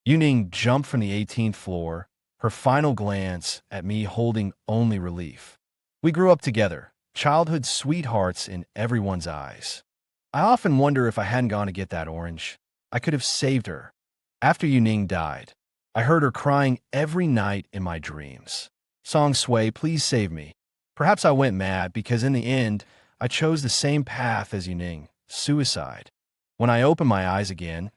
Ning jumped from the 18th floor, her final glance at me holding only relief. We grew up together, childhood sweethearts in everyone's eyes. I often wonder if I hadn't gone to get that orange, I could have saved her. After Ning died, I heard her crying every night in my dreams. Song Sway, please save me. Perhaps I went mad because in the end, I chose the same path as Ning, suicide. When I opened my eyes again,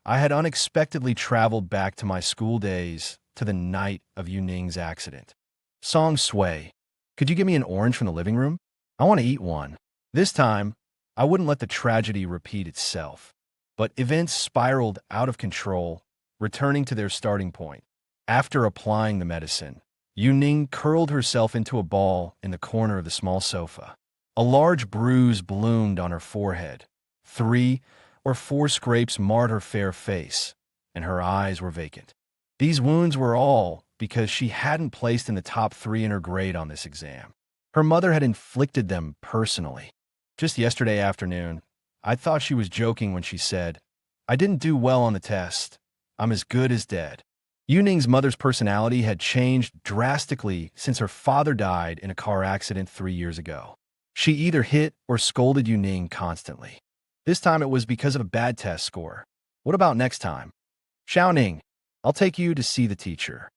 I had unexpectedly traveled back to my school days, to the night of Ning's accident. Song Sway, could you give me an orange from the living room? I want to eat one. This time, I wouldn't let the tragedy repeat itself. But events spiraled out of control, returning to their starting point. After applying the medicine, Ning curled herself into a ball in the corner of the small sofa. A large bruise bloomed on her forehead. 3 or 4 scrapes marred her fair face, and her eyes were vacant. These wounds were all because she hadn't placed in the top 3 in her grade on this exam. Her mother had inflicted them personally. Just yesterday afternoon, I thought she was joking when she said, "I didn't do well on the test. I'm as good as dead." Ning's mother's personality had changed drastically since her father died in a car accident 3 years ago. She either hit or scolded Ning constantly. This time it was because of a bad test score. What about next time? Ning, I'll take you to see the teacher.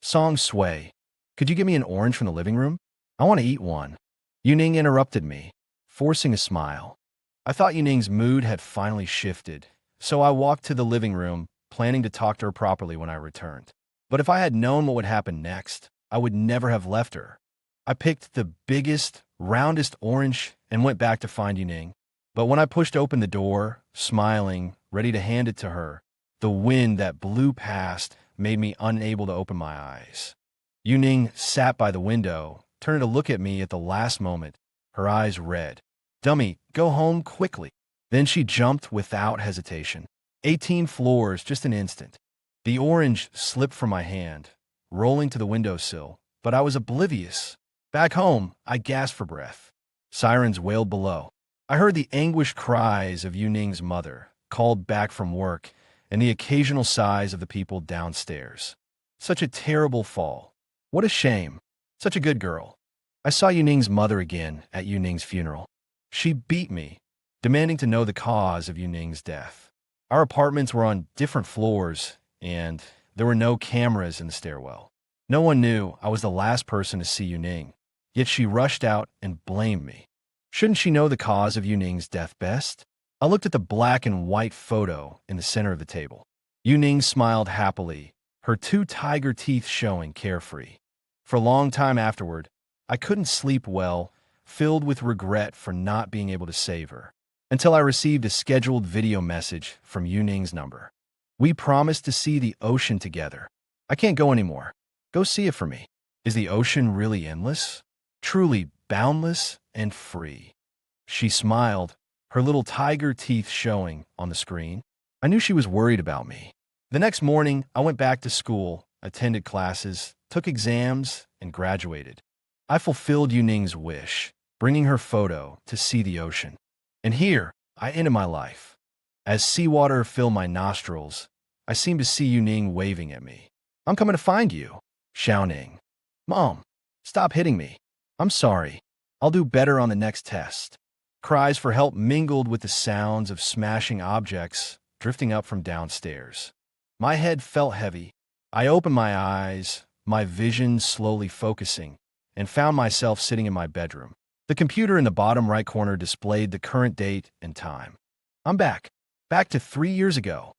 Song Sway, could you give me an orange from the living room? I want to eat one. Ning interrupted me, forcing a smile. I thought Ning's mood had finally shifted, so I walked to the living room, planning to talk to her properly when I returned. But if I had known what would happen next, I would never have left her. I picked the biggest, roundest orange and went back to find Ning. But when I pushed open the door, smiling, ready to hand it to her, the wind that blew past made me unable to open my eyes. Ning sat by the window, turning to look at me at the last moment, her eyes red. "Dummy, go home quickly." Then she jumped without hesitation. 18 floors, just an instant. The orange slipped from my hand, rolling to the windowsill, but I was oblivious. Back home, I gasped for breath. Sirens wailed below. I heard the anguished cries of Ning's mother, called back from work, and the occasional sighs of the people downstairs. Such a terrible fall. What a shame. Such a good girl. I saw Ning's mother again at Ning's funeral. She beat me, demanding to know the cause of Ning's death. Our apartments were on different floors, and there were no cameras in the stairwell. No one knew I was the last person to see Ning, yet she rushed out and blamed me. Shouldn't she know the cause of Ning's death best? I looked at the black and white photo in the center of the table. Ning smiled happily, her 2 tiger teeth showing carefree. For a long time afterward, I couldn't sleep well, filled with regret for not being able to save her, until I received a scheduled video message from Ning's number. "We promised to see the ocean together. I can't go anymore. Go see it for me." Is the ocean really endless? Truly boundless and free? She smiled, her little tiger teeth showing on the screen. I knew she was worried about me. The next morning, I went back to school, attended classes, took exams, and graduated. I fulfilled Ning's wish, bringing her photo to see the ocean. And here, I ended my life. As seawater filled my nostrils, I seemed to see Ning waving at me. "I'm coming to find you," shouting. "Mom, stop hitting me. I'm sorry. I'll do better on the next test." Cries for help mingled with the sounds of smashing objects drifting up from downstairs. My head felt heavy. I opened my eyes, my vision slowly focusing, and found myself sitting in my bedroom. The computer in the bottom right corner displayed the current date and time. I'm back. Back to 3 years ago.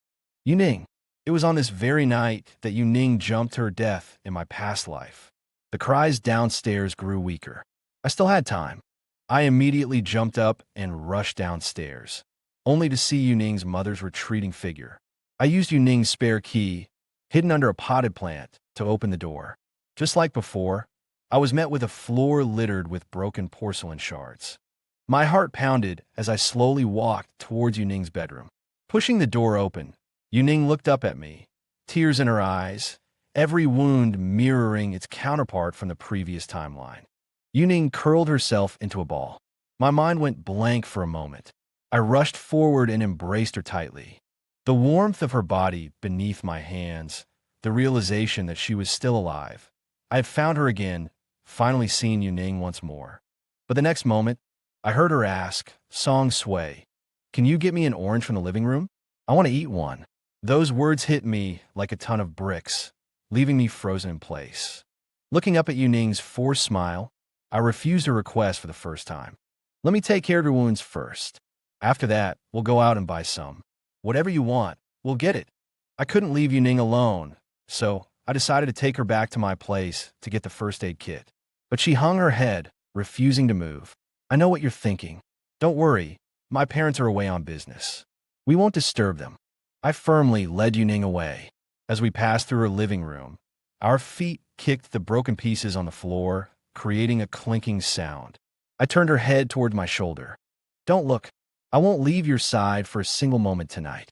Ning. It was on this very night that Ning jumped to her death in my past life. The cries downstairs grew weaker. I still had time. I immediately jumped up and rushed downstairs, only to see Ning's mother's retreating figure. I used Ning's spare key, hidden under a potted plant, to open the door. Just like before, I was met with a floor littered with broken porcelain shards. My heart pounded as I slowly walked towards Ning's bedroom. Pushing the door open, Ning looked up at me, tears in her eyes, every wound mirroring its counterpart from the previous timeline. Ning curled herself into a ball. My mind went blank for a moment. I rushed forward and embraced her tightly. The warmth of her body beneath my hands, the realization that she was still alive. I had found her again, finally seen Ning once more. But the next moment, I heard her ask, song sway, "Can you get me an orange from the living room? I want to eat one." Those words hit me like a ton of bricks, leaving me frozen in place. Looking up at Ning's forced smile, I refused her request for the first time. "Let me take care of your wounds first. After that, we'll go out and buy some. Whatever you want, we'll get it." I couldn't leave Ning alone, so I decided to take her back to my place to get the first aid kit. But she hung her head, refusing to move. "I know what you're thinking. Don't worry, my parents are away on business. We won't disturb them." I firmly led Ning away. As we passed through her living room, our feet kicked the broken pieces on the floor, creating a clinking sound. I turned her head toward my shoulder. "Don't look. I won't leave your side for a single moment tonight."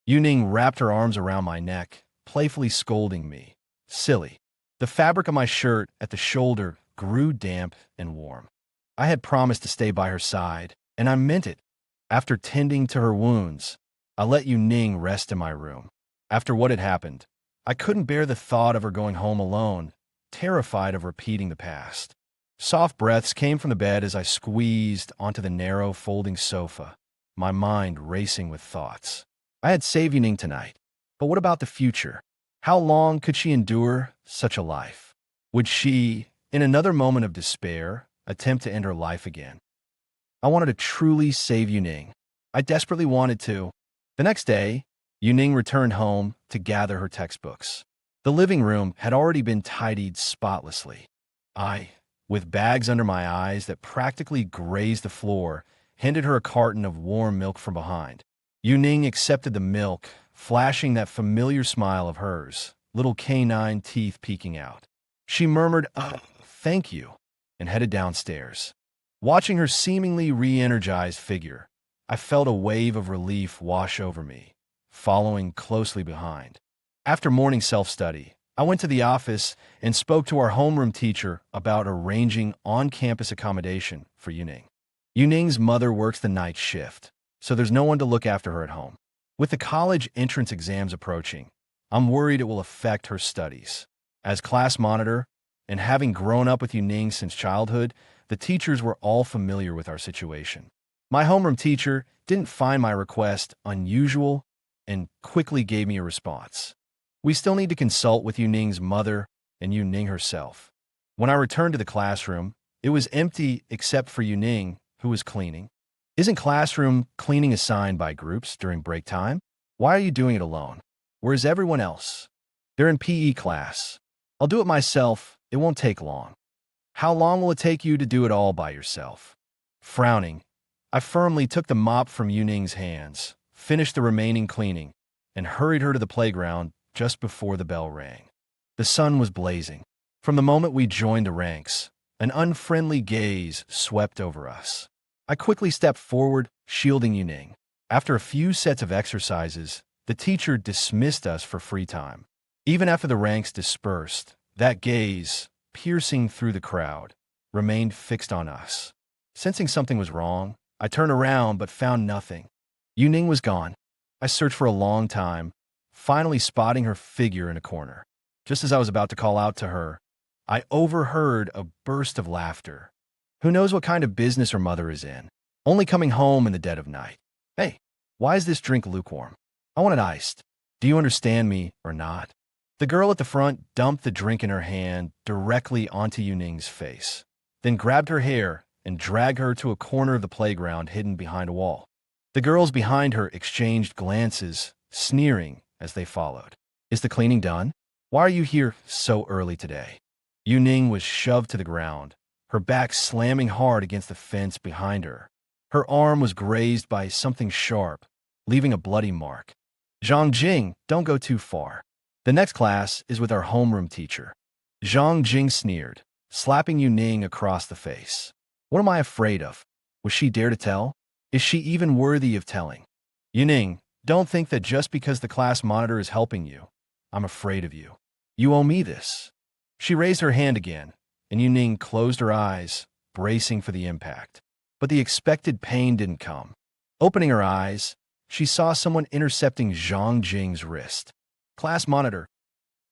Ning wrapped her arms around my neck, playfully scolding me. Silly. The fabric of my shirt at the shoulder grew damp and warm. I had promised to stay by her side, and I meant it. After tending to her wounds, I let Ning rest in my room. After what had happened, I couldn't bear the thought of her going home alone, terrified of repeating the past. Soft breaths came from the bed as I squeezed onto the narrow folding sofa, my mind racing with thoughts. I had saved Ning tonight, but what about the future? How long could she endure such a life? Would she, in another moment of despair, attempt to end her life again? I wanted to truly save Ning. I desperately wanted to. The next day, Ning returned home to gather her textbooks. The living room had already been tidied spotlessly. I, with bags under my eyes that practically grazed the floor, handed her a carton of warm milk from behind. Ning accepted the milk, flashing that familiar smile of hers, little canine teeth peeking out. She murmured, "Oh, thank you," and headed downstairs. Watching her seemingly re-energized figure, I felt a wave of relief wash over me, following closely behind. After morning self-study, I went to the office and spoke to our homeroom teacher about arranging on-campus accommodation for Ning. Ning's mother works the night shift, so there's no one to look after her at home. With the college entrance exams approaching, I'm worried it will affect her studies. As class monitor, and having grown up with Ning since childhood, the teachers were all familiar with our situation. My homeroom teacher didn't find my request unusual and quickly gave me a response. "We still need to consult with Ning's mother and Ning herself." When I returned to the classroom, it was empty except for Ning, who was cleaning. "Isn't classroom cleaning assigned by groups during break time? Why are you doing it alone? Where's everyone else?" "They're in PE class. I'll do it myself. It won't take long." "How long will it take you to do it all by yourself?" Frowning, I firmly took the mop from Ning's hands, finished the remaining cleaning, and hurried her to the playground just before the bell rang. The sun was blazing. From the moment we joined the ranks, an unfriendly gaze swept over us. I quickly stepped forward, shielding Ning. After a few sets of exercises, the teacher dismissed us for free time. Even after the ranks dispersed, that gaze, piercing through the crowd, remained fixed on us. Sensing something was wrong, I turned around but found nothing. Ning was gone. I searched for a long time, finally spotting her figure in a corner. Just as I was about to call out to her, I overheard a burst of laughter. Who knows what kind of business her mother is in? Only coming home in the dead of night. "Hey, why is this drink lukewarm? I want it iced. Do you understand me or not?" The girl at the front dumped the drink in her hand directly onto Ning's face, then grabbed her hair and dragged her to a corner of the playground hidden behind a wall. The girls behind her exchanged glances, sneering as they followed. "Is the cleaning done? Why are you here so early today?" Ning was shoved to the ground, her back slamming hard against the fence behind her. Her arm was grazed by something sharp, leaving a bloody mark. "Zhang Jing, don't go too far. The next class is with our homeroom teacher." Zhang Jing sneered, slapping Ning across the face. "What am I afraid of? Will she dare to tell? Is she even worthy of telling?" "Ning, don't think that just because the class monitor is helping you, I'm afraid of you. You owe me this." She raised her hand again, and Ning closed her eyes, bracing for the impact. But the expected pain didn't come. Opening her eyes, she saw someone intercepting Zhang Jing's wrist. Class monitor.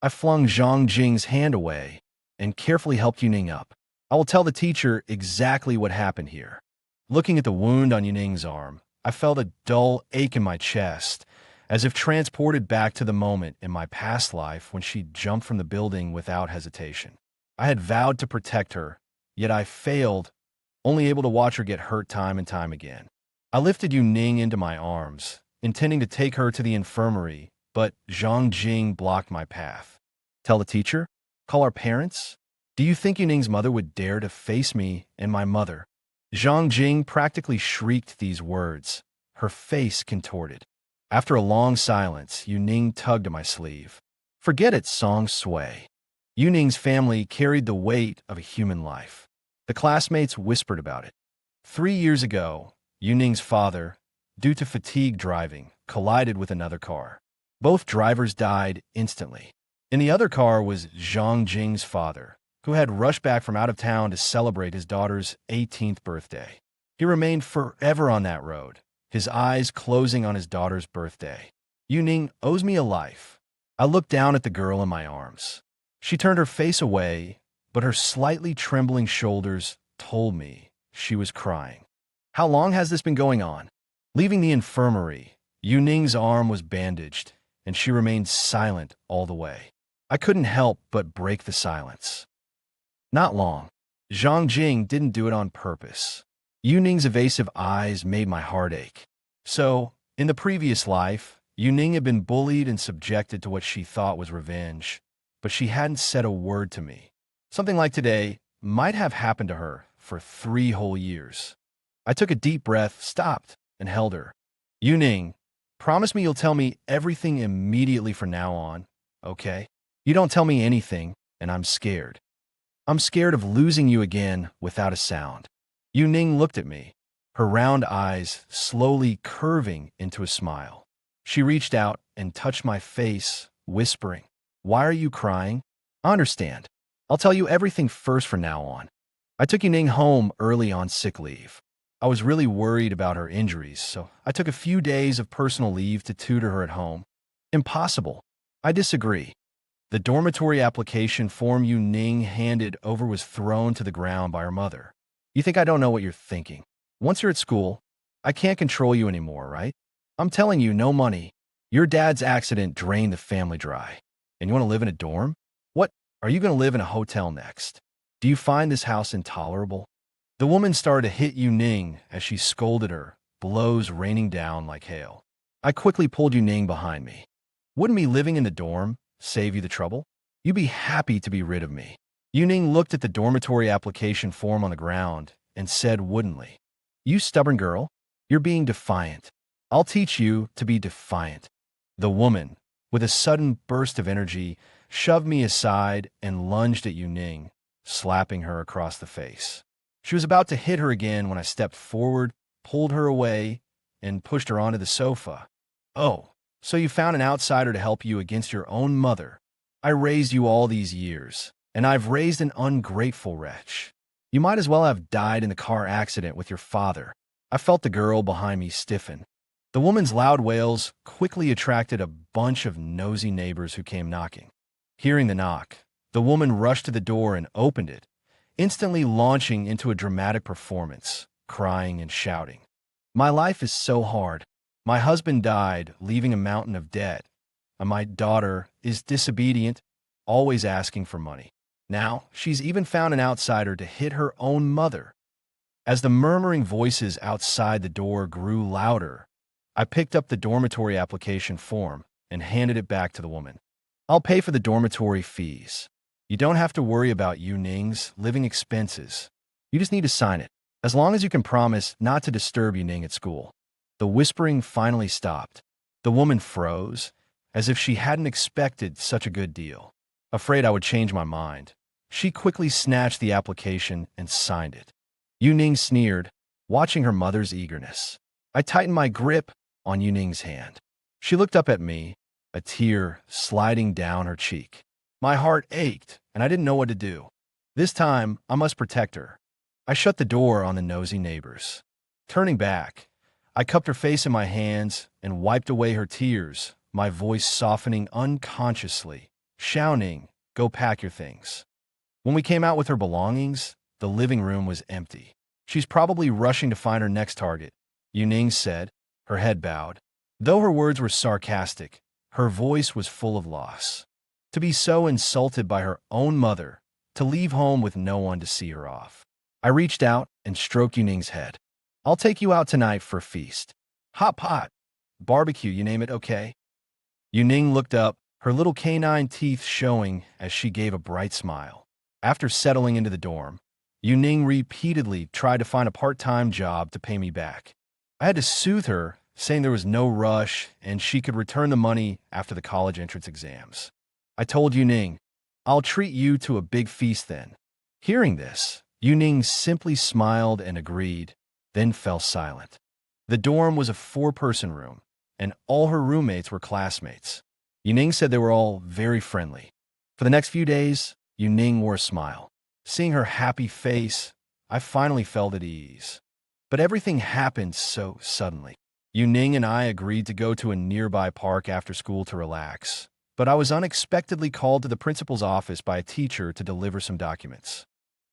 I flung Zhang Jing's hand away and carefully helped Ning up. I will tell the teacher exactly what happened here. Looking at the wound on Ning's arm, I felt a dull ache in my chest, as if transported back to the moment in my past life when she jumped from the building without hesitation. I had vowed to protect her, yet I failed, only able to watch her get hurt time and time again. I lifted Ning into my arms, intending to take her to the infirmary, but Zhang Jing blocked my path. Tell the teacher? Call our parents? Do you think Ning's mother would dare to face me and my mother? Zhang Jing practically shrieked these words, her face contorted. After a long silence, Ning tugged at my sleeve. Forget it, Song Sui. Ning's family carried the weight of a human life. The classmates whispered about it. 3 years ago, Ning's father, due to fatigue driving, collided with another car. Both drivers died instantly. In the other car was Zhang Jing's father, who had rushed back from out of town to celebrate his daughter's 18th birthday. He remained forever on that road, his eyes closing on his daughter's birthday. Ning owes me a life. I looked down at the girl in my arms. She turned her face away, but her slightly trembling shoulders told me she was crying. How long has this been going on? Leaving the infirmary, Ning's arm was bandaged, and she remained silent all the way. I couldn't help but break the silence. Not long. Zhang Jing didn't do it on purpose. Ning's evasive eyes made my heart ache. So, in the previous life, Ning had been bullied and subjected to what she thought was revenge, but she hadn't said a word to me. Something like today might have happened to her for 3 whole years. I took a deep breath, stopped, and held her. Ning, promise me you'll tell me everything immediately from now on, okay? You don't tell me anything, and I'm scared. I'm scared of losing you again without a sound. Ning looked at me, her round eyes slowly curving into a smile. She reached out and touched my face, whispering, Why are you crying? I understand. I'll tell you everything first from now on. I took Ning home early on sick leave. I was really worried about her injuries, so I took a few days of personal leave to tutor her at home. Impossible. I disagree. The dormitory application form Ning handed over was thrown to the ground by her mother. You think I don't know what you're thinking? Once you're at school, I can't control you anymore, right? I'm telling you, no money. Your dad's accident drained the family dry. And you want to live in a dorm? What? Are you going to live in a hotel next? Do you find this house intolerable? The woman started to hit Ning as she scolded her, blows raining down like hail. I quickly pulled Ning behind me. Wouldn't me living in the dorm save you the trouble? You'd be happy to be rid of me. Ning looked at the dormitory application form on the ground and said woodenly, You stubborn girl, you're being defiant. I'll teach you to be defiant. The woman, with a sudden burst of energy, shoved me aside and lunged at Ning, slapping her across the face. She was about to hit her again when I stepped forward, pulled her away, and pushed her onto the sofa. Oh, so you found an outsider to help you against your own mother. I raised you all these years, and I've raised an ungrateful wretch. You might as well have died in the car accident with your father. I felt the girl behind me stiffen. The woman's loud wails quickly attracted a bunch of nosy neighbors who came knocking. Hearing the knock, the woman rushed to the door and opened it, instantly launching into a dramatic performance, crying and shouting. My life is so hard. My husband died, leaving a mountain of debt. And my daughter is disobedient, always asking for money. Now, she's even found an outsider to hit her own mother. As the murmuring voices outside the door grew louder, I picked up the dormitory application form and handed it back to the woman. I'll pay for the dormitory fees. You don't have to worry about Ning's living expenses. You just need to sign it, as long as you can promise not to disturb Ning at school. The whispering finally stopped. The woman froze, as if she hadn't expected such a good deal. Afraid I would change my mind, she quickly snatched the application and signed it. Ning sneered, watching her mother's eagerness. I tightened my grip on Ning's hand. She looked up at me, a tear sliding down her cheek. My heart ached, and I didn't know what to do. This time, I must protect her. I shut the door on the nosy neighbors. Turning back, I cupped her face in my hands and wiped away her tears, my voice softening unconsciously, shouting, "Go pack your things." When we came out with her belongings, the living room was empty. "She's probably rushing to find her next target," Ning said, her head bowed. Though her words were sarcastic, her voice was full of loss. To be so insulted by her own mother, to leave home with no one to see her off. I reached out and stroked Ning's head. "I'll take you out tonight for a feast. Hot pot, barbecue, you name it, okay?" Ning looked up, her little canine teeth showing as she gave a bright smile. After settling into the dorm, Ning repeatedly tried to find a part-time job to pay me back. I had to soothe her, saying there was no rush and she could return the money after the college entrance exams. I told Ning, "I'll treat you to a big feast then." Hearing this, Ning simply smiled and agreed, then fell silent. The dorm was a 4-person room, and all her roommates were classmates. Ning said they were all very friendly. For the next few days, Ning wore a smile. Seeing her happy face, I finally felt at ease. But everything happened so suddenly. Ning and I agreed to go to a nearby park after school to relax, but I was unexpectedly called to the principal's office by a teacher to deliver some documents.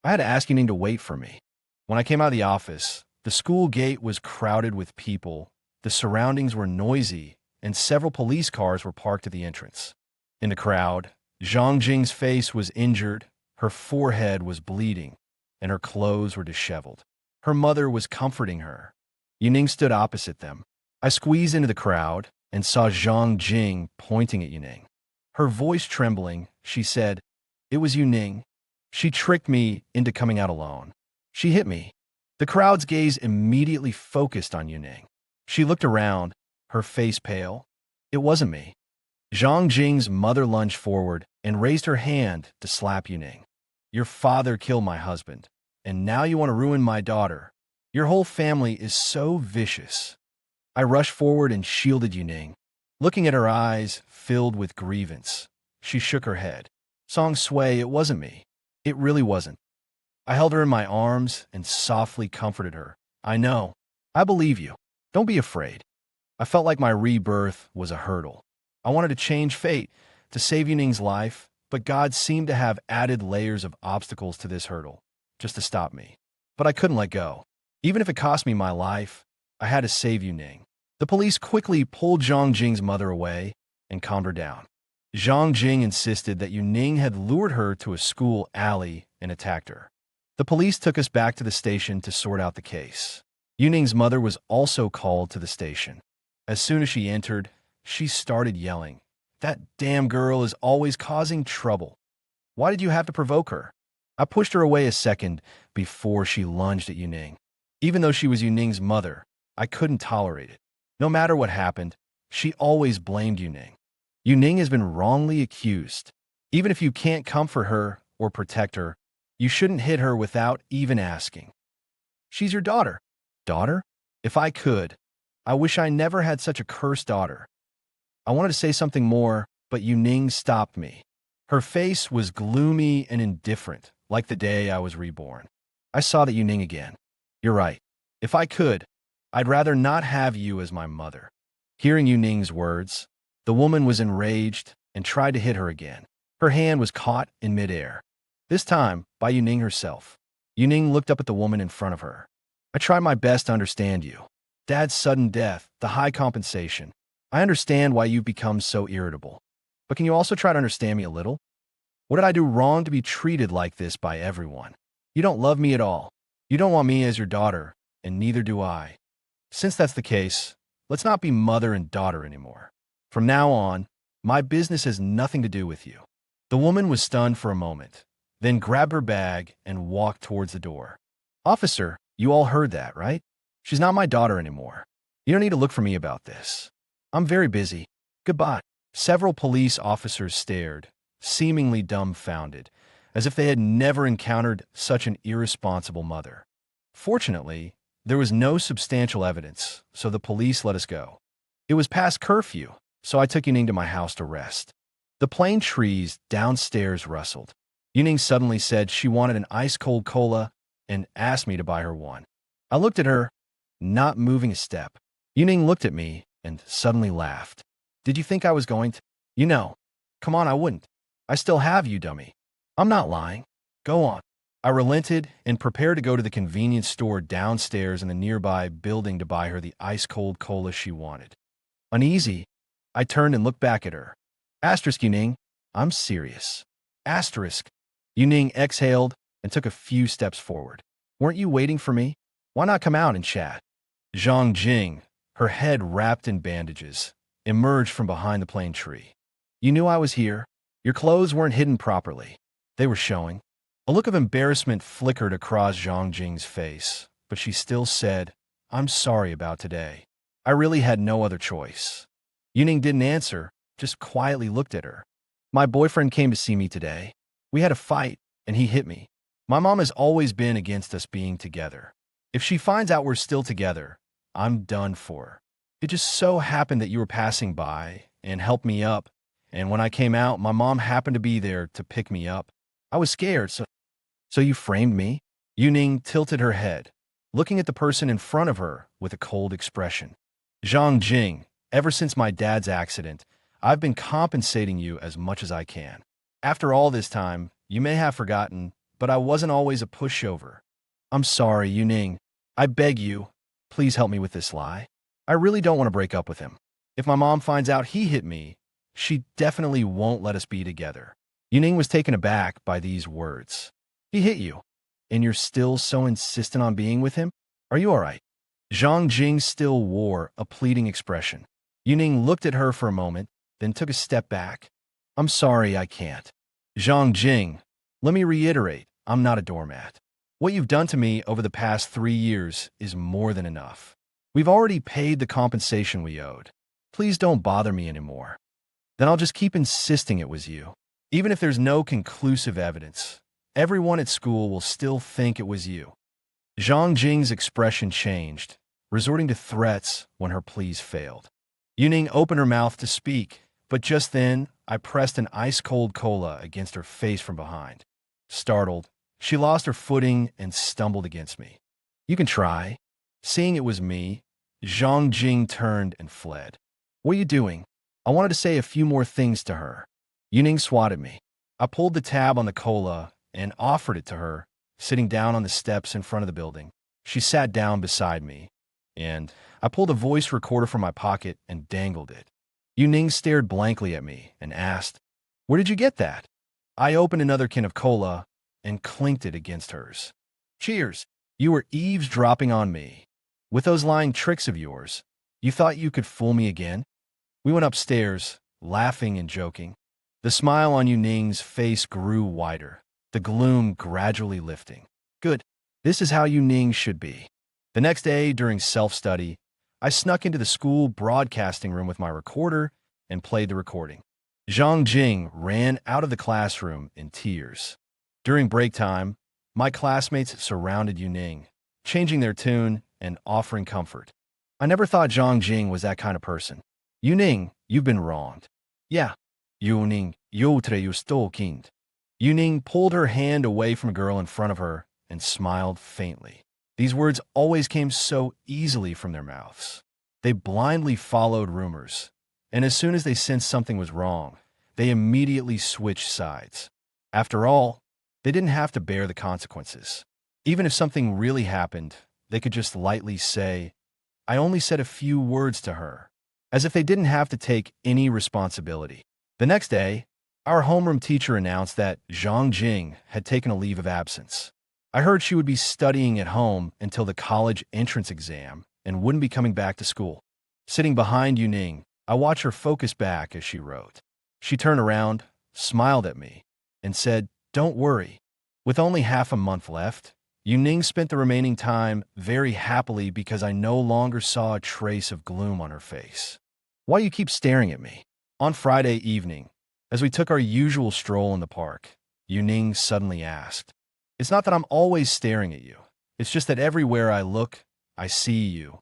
I had to ask Ning to wait for me. When I came out of the office, the school gate was crowded with people, the surroundings were noisy, and several police cars were parked at the entrance. In the crowd, Zhang Jing's face was injured, her forehead was bleeding, and her clothes were disheveled. Her mother was comforting her. Ning stood opposite them. I squeezed into the crowd and saw Zhang Jing pointing at Ning. Her voice trembling, she said, "It was Ning. She tricked me into coming out alone. She hit me." The crowd's gaze immediately focused on Ning. She looked around, her face pale. "It wasn't me." Zhang Jing's mother lunged forward and raised her hand to slap Ning. "Your father killed my husband, and now you want to ruin my daughter. Your whole family is so vicious." I rushed forward and shielded Ning. Looking at her eyes filled with grievance, she shook her head. "Song Sui, it wasn't me. It really wasn't." I held her in my arms and softly comforted her. "I know. I believe you. Don't be afraid." I felt like my rebirth was a hurdle. I wanted to change fate, to save Ning's life, but God seemed to have added layers of obstacles to this hurdle, just to stop me. But I couldn't let go. Even if it cost me my life, I had to save Ning. The police quickly pulled Zhang Jing's mother away and calmed her down. Zhang Jing insisted that Ning had lured her to a school alley and attacked her. The police took us back to the station to sort out the case. Ning's mother was also called to the station. As soon as she entered, she started yelling, "That damn girl is always causing trouble. Why did you have to provoke her?" I pushed her away a second before she lunged at Ning. Even though she was Ning's mother, I couldn't tolerate it. No matter what happened, she always blamed Ning. Ning has been wrongly accused. Even if you can't comfort her or protect her, you shouldn't hit her without even asking. She's your daughter. Daughter? If I could, I wish I never had such a cursed daughter. I wanted to say something more, but Ning stopped me. Her face was gloomy and indifferent, like the day I was reborn. I saw that Ning again. "You're right. If I could, I'd rather not have you as my mother." Hearing Ning's words, the woman was enraged and tried to hit her again. Her hand was caught in midair, this time by Ning herself. Ning looked up at the woman in front of her. "I tried my best to understand you. Dad's sudden death, the high compensation. I understand why you've become so irritable. But can you also try to understand me a little? What did I do wrong to be treated like this by everyone? You don't love me at all. You don't want me as your daughter, and neither do I. Since that's the case, let's not be mother and daughter anymore. From now on, my business has nothing to do with you." The woman was stunned for a moment, then grabbed her bag and walked towards the door. "Officer, you all heard that, right? She's not my daughter anymore. You don't need to look for me about this. I'm very busy. Goodbye." Several police officers stared, seemingly dumbfounded, as if they had never encountered such an irresponsible mother. Fortunately, there was no substantial evidence, so the police let us go. It was past curfew, so I took Ning to my house to rest. The plane trees downstairs rustled. Ning suddenly said she wanted an ice-cold cola and asked me to buy her one. I looked at her, not moving a step. Ning looked at me and suddenly laughed. Did you think I was going to? You know. Come on, I wouldn't. I still have you, dummy. I'm not lying. Go on. I relented and prepared to go to the convenience store downstairs in the nearby building to buy her the ice-cold cola she wanted. Uneasy, I turned and looked back at her. Asterisk, Ning. I'm serious. Asterisk. Ning exhaled and took a few steps forward. Weren't you waiting for me? Why not come out and chat? Zhang Jing, her head wrapped in bandages, emerged from behind the plane tree. You knew I was here. Your clothes weren't hidden properly. They were showing. A look of embarrassment flickered across Zhang Jing's face, but she still said, I'm sorry about today. I really had no other choice. Ning didn't answer, just quietly looked at her. My boyfriend came to see me today. We had a fight, and he hit me. My mom has always been against us being together. If she finds out we're still together, I'm done for her. It just so happened that you were passing by and helped me up, and when I came out, my mom happened to be there to pick me up. I was scared, so you framed me? Ning tilted her head, looking at the person in front of her with a cold expression. Zhang Jing, ever since my dad's accident, I've been compensating you as much as I can. After all this time, you may have forgotten, but I wasn't always a pushover. I'm sorry, Ning. I beg you, please help me with this lie. I really don't want to break up with him. If my mom finds out he hit me, she definitely won't let us be together. Ning was taken aback by these words. He hit you, and you're still so insistent on being with him? Are you all right? Zhang Jing still wore a pleading expression. Ning looked at her for a moment, then took a step back. I'm sorry, I can't. Zhang Jing, let me reiterate, I'm not a doormat. What you've done to me over the past 3 years is more than enough. We've already paid the compensation we owed. Please don't bother me anymore. Then I'll just keep insisting it was you. Even if there's no conclusive evidence, everyone at school will still think it was you. Zhang Jing's expression changed, resorting to threats when her pleas failed. Ning opened her mouth to speak, but just then, I pressed an ice-cold cola against her face from behind. Startled, she lost her footing and stumbled against me. You can try. Seeing it was me, Zhang Jing turned and fled. What are you doing? I wanted to say a few more things to her. Ning swatted me. I pulled the tab on the cola and offered it to her, sitting down on the steps in front of the building. She sat down beside me, and I pulled a voice recorder from my pocket and dangled it. Ning stared blankly at me and asked, Where did you get that? I opened another can of cola and clinked it against hers. Cheers. You were eavesdropping on me. With those lying tricks of yours, you thought you could fool me again? We went upstairs, laughing and joking. The smile on Ning's face grew wider, the gloom gradually lifting. Good. This is how Ning should be. The next day, during self-study, I snuck into the school broadcasting room with my recorder and played the recording. Zhang Jing ran out of the classroom in tears. During break time, my classmates surrounded Ning, changing their tune and offering comfort. I never thought Zhang Jing was that kind of person. Ning, you've been wronged. Yeah. Ning, jag tror you stole kind. Ning pulled her hand away from a girl in front of her and smiled faintly. These words always came so easily from their mouths. They blindly followed rumors, and as soon as they sensed something was wrong, they immediately switched sides. After all, they didn't have to bear the consequences. Even if something really happened, they could just lightly say, I only said a few words to her, as if they didn't have to take any responsibility. The next day, our homeroom teacher announced that Zhang Jing had taken a leave of absence. I heard she would be studying at home until the college entrance exam and wouldn't be coming back to school. Sitting behind Ning, I watched her focus back as she wrote. She turned around, smiled at me, and said, Don't worry. With only half a month left, Ning spent the remaining time very happily because I no longer saw a trace of gloom on her face. Why you keep staring at me? On Friday evening, as we took our usual stroll in the park, Ning suddenly asked, It's not that I'm always staring at you. It's just that everywhere I look, I see you.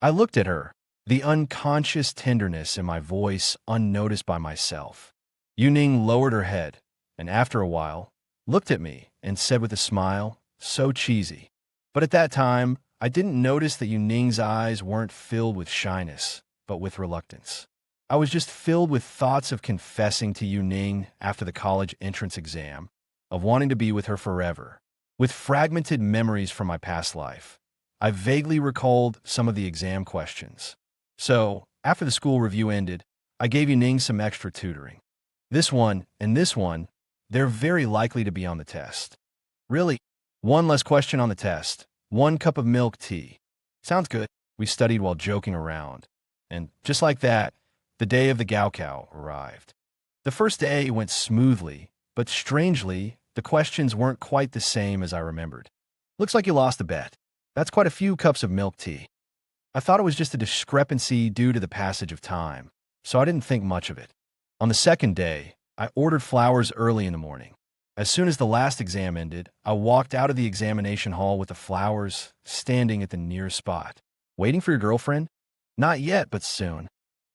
I looked at her, the unconscious tenderness in my voice unnoticed by myself. Ning lowered her head, and after a while, looked at me and said with a smile, so cheesy. But at that time, I didn't notice that Ning's eyes weren't filled with shyness, but with reluctance. I was just filled with thoughts of confessing to Ning after the college entrance exam, of wanting to be with her forever. With fragmented memories from my past life, I vaguely recalled some of the exam questions. So, after the school review ended, I gave Ning some extra tutoring. This one and this one, they're very likely to be on the test. Really? One less question on the test. 1 cup of milk tea. Sounds good. We studied while joking around. And just like that, the day of the Gaokao arrived. The first day went smoothly, but strangely, the questions weren't quite the same as I remembered. Looks like you lost a bet. That's quite a few cups of milk tea. I thought it was just a discrepancy due to the passage of time, so I didn't think much of it. On the second day, I ordered flowers early in the morning. As soon as the last exam ended, I walked out of the examination hall with the flowers standing at the nearest spot. Waiting for your girlfriend? Not yet, but soon.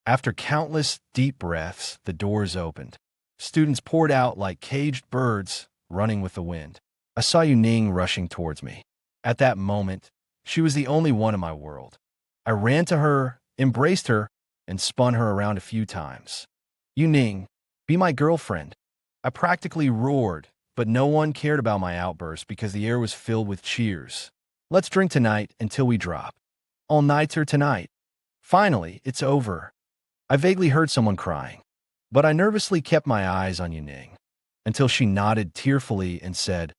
After countless deep breaths, the doors opened. Students poured out like caged birds running with the wind. I saw Ning rushing towards me. At that moment, she was the only one in my world. I ran to her, embraced her, and spun her around a few times. Ning, be my girlfriend. I practically roared, but no one cared about my outburst because the air was filled with cheers. Let's drink tonight until we drop. All-nighter tonight. Finally, it's over. I vaguely heard someone crying, but I nervously kept my eyes on Ning until she nodded tearfully and said,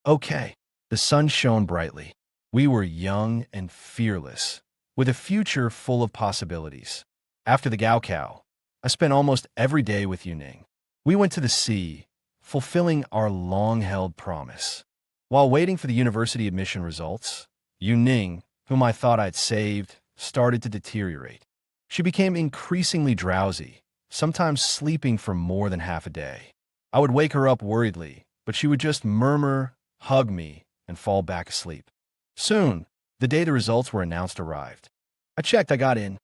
"Okay." The sun shone brightly. We were young and fearless, with a future full of possibilities. After the Gaokao, I spent almost every day with Ning. We went to the sea, fulfilling our long-held promise. While waiting for the university admission results, Ning, whom I thought I'd saved, started to deteriorate. She became increasingly drowsy, sometimes sleeping for more than half a day. I would wake her up worriedly, but she would just murmur, hug me, and fall back asleep. Soon, the day the results were announced arrived. I checked, I got in.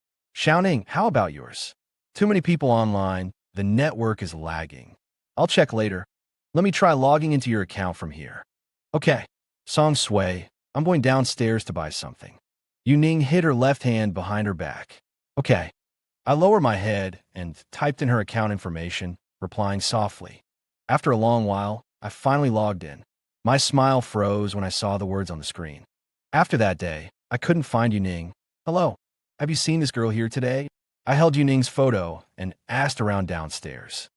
Ning, how about yours? Too many people online. The network is lagging. I'll check later. Let me try logging into your account from here. Okay. Song Sui, I'm going downstairs to buy something. Ning hid her left hand behind her back. Okay. I lowered my head and typed in her account information, replying softly. After a long while, I finally logged in. My smile froze when I saw the words on the screen. After that day, I couldn't find Ning. Hello. Have you seen this girl here today? I held Ning's photo and asked around downstairs.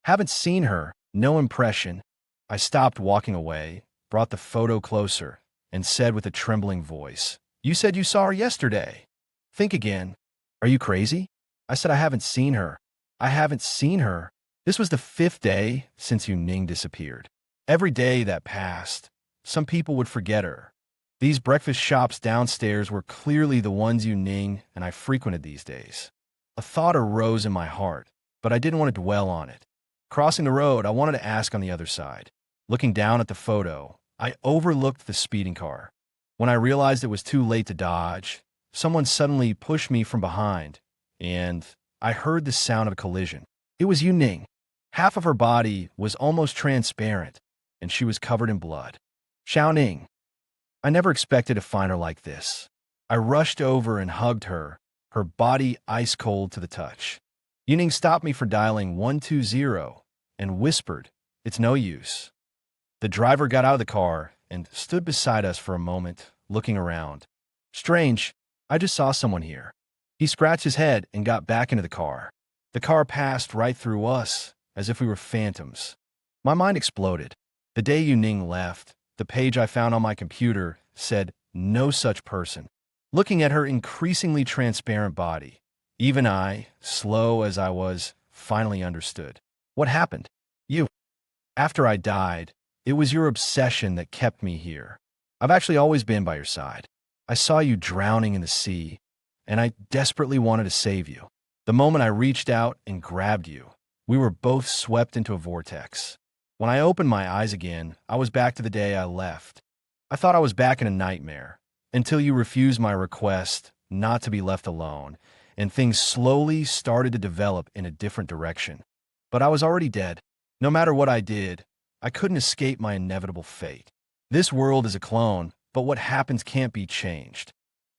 Haven't seen her, no impression. I stopped walking away, brought the photo closer, and said with a trembling voice, "You said you saw her yesterday. Think again. Are you crazy?" I said I haven't seen her. I haven't seen her. This was the 5th day since Ning disappeared. Every day that passed, some people would forget her. These breakfast shops downstairs were clearly the ones Ning and I frequented these days. A thought arose in my heart, but I didn't want to dwell on it. Crossing the road, I wanted to ask on the other side. Looking down at the photo, I overlooked the speeding car. When I realized it was too late to dodge, someone suddenly pushed me from behind, and I heard the sound of a collision. It was Ning. Half of her body was almost transparent, and she was covered in blood. Ning. I never expected to find her like this. I rushed over and hugged her, her body ice cold to the touch. Ning stopped me for dialing 120 and whispered, "It's no use." The driver got out of the car and stood beside us for a moment, looking around. Strange, I just saw someone here. He scratched his head and got back into the car. The car passed right through us, as if we were phantoms. My mind exploded. The day Ning left, the page I found on my computer said, "No such person." Looking at her increasingly transparent body, even I, slow as I was, finally understood. What happened? You. After I died, it was your obsession that kept me here. I've actually always been by your side. I saw you drowning in the sea, and I desperately wanted to save you. The moment I reached out and grabbed you, we were both swept into a vortex. When I opened my eyes again, I was back to the day I left. I thought I was back in a nightmare, until you refused my request not to be left alone, and things slowly started to develop in a different direction. But I was already dead. No matter what I did, I couldn't escape my inevitable fate. This world is a clone, but what happens can't be changed.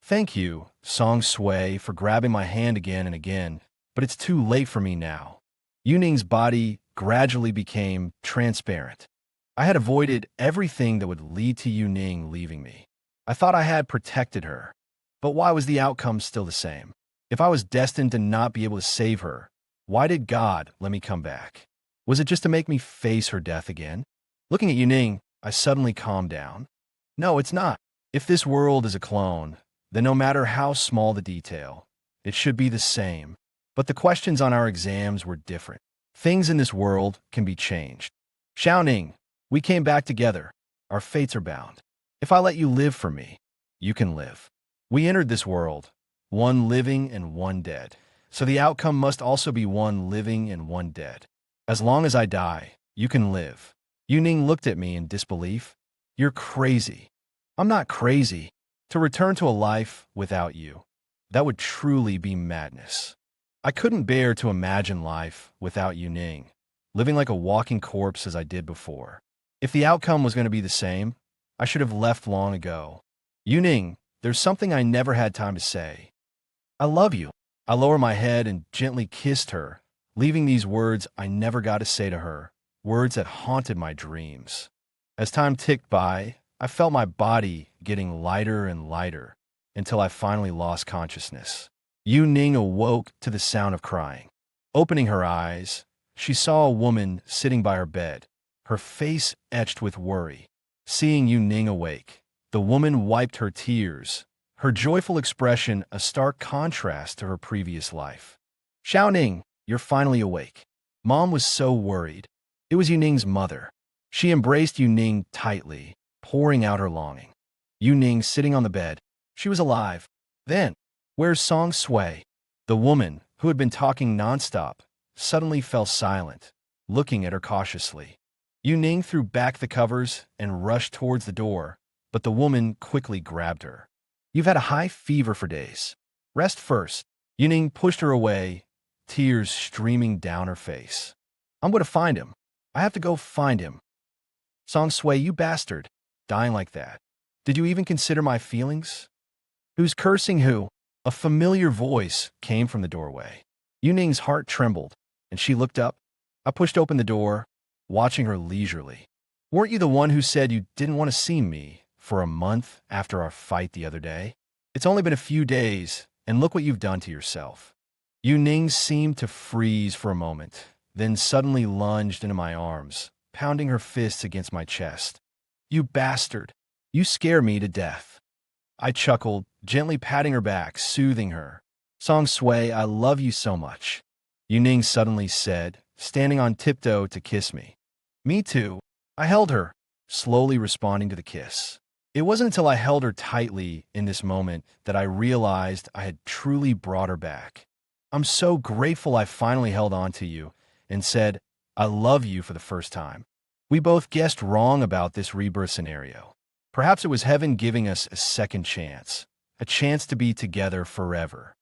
Thank you, Song Sui, for grabbing my hand again and again, but it's too late for me now. Ning's body gradually became transparent. I had avoided everything that would lead to Ning leaving me. I thought I had protected her. But why was the outcome still the same? If I was destined to not be able to save her, why did God let me come back? Was it just to make me face her death again? Looking at Ning, I suddenly calmed down. No, it's not. If this world is a clone, then no matter how small the detail, it should be the same. But the questions on our exams were different. Things in this world can be changed. Ning, we came back together. Our fates are bound. If I let you live for me, you can live. We entered this world, one living and one dead. So the outcome must also be one living and one dead. As long as I die, you can live. Ning looked at me in disbelief. You're crazy. I'm not crazy. To return to a life without you, that would truly be madness. I couldn't bear to imagine life without Ning, living like a walking corpse as I did before. If the outcome was going to be the same, I should have left long ago. Ning, there's something I never had time to say. I love you. I lowered my head and gently kissed her, leaving these words I never got to say to her, words that haunted my dreams. As time ticked by, I felt my body getting lighter and lighter until I finally lost consciousness. Ning awoke to the sound of crying. Opening her eyes, she saw a woman sitting by her bed, her face etched with worry. Seeing Ning awake, the woman wiped her tears, her joyful expression a stark contrast to her previous life. Ning, you're finally awake. Mom was so worried. It was Ning's mother. She embraced Ning tightly, pouring out her longing. Ning sitting on the bed. She was alive. Then, where's Song Sui? The woman, who had been talking nonstop, suddenly fell silent, looking at her cautiously. Ning threw back the covers and rushed towards the door, but the woman quickly grabbed her. You've had a high fever for days. Rest first. Ning pushed her away, tears streaming down her face. I'm going to find him. I have to go find him. Song Sui, you bastard. Dying like that. Did you even consider my feelings? Who's cursing who? A familiar voice came from the doorway. Ning's heart trembled, and she looked up. I pushed open the door, watching her leisurely. Weren't you the one who said you didn't want to see me for a month after our fight the other day? It's only been a few days, and look what you've done to yourself. Ning seemed to freeze for a moment, then suddenly lunged into my arms, pounding her fists against my chest. You bastard! You scare me to death. I chuckled, gently patting her back, soothing her. Song Sui, I love you so much. Ning suddenly said, standing on tiptoe to kiss me. Me too. I held her, slowly responding to the kiss. It wasn't until I held her tightly in this moment that I realized I had truly brought her back. I'm so grateful I finally held on to you and said, I love you for the first time. We both guessed wrong about this rebirth scenario. Perhaps it was heaven giving us a second chance, a chance to be together forever.